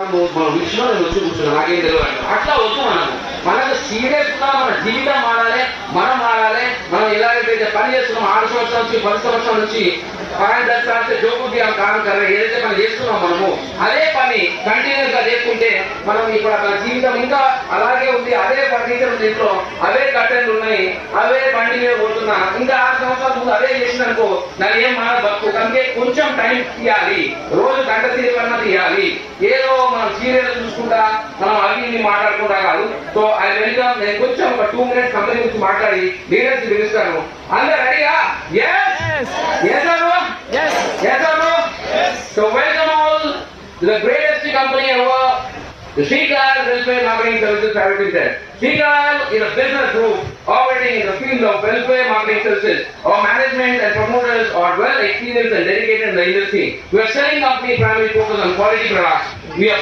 మన విషయంలో నేను వచ్చి కూర్చున్నాను, నాకేం తెలియదు. అట్లా వద్దు మనకు సీరియస్ గా మన జీవితం మారాలి, మనం మారాలి. మనం ఎలాగైతే పని చేస్తున్నాం 6 సంవత్సరాల నుంచి 10 సంవత్సరాల నుంచి 5-10 साल से जो कुछ हम काम कर रहे हैं, ఏదైతే మనం చేస్తున్నాం మనము అదే పని కంటిన్యూస్ గా చేసుకుంటే మనం ఇప్పుడు మన జీవితం ఇంకా అలాగే ఉంది. అదే ఫర్నిచర్ దీంట్లో అవే కట్టెలు ఉన్నాయి, అవే బండి మీద పోతున్నా, ఇంకా 6 సంవత్సరాల ముందు అదే చేసిననుకో నాకు ఏం మన బతుకు. కనుక కొంచెం టైం తీయాలి, రోజు గంట తీరుకన్నా తీయాలి. ఏదో మనం సీరియల్ చూసుకుంటా మనం అవి మాట్లాడుకుంటా కాదు. సో అది వెల్కమ్. నేను కొంచెం ఒక 2 మినిట్స్ కంపెనీ గురించి మాట్లాడి లీడర్స్ పిలుస్తాను. అందరు రెడీగా? So welcome all to the greatest company ever, the Shrikal Welfare Marketing Services Private Limited. Shrikal is a business group operating in the field of welfare marketing services. Our management and promoters are well experienced and dedicated in the industry. We are selling company primarily focused on quality products. We are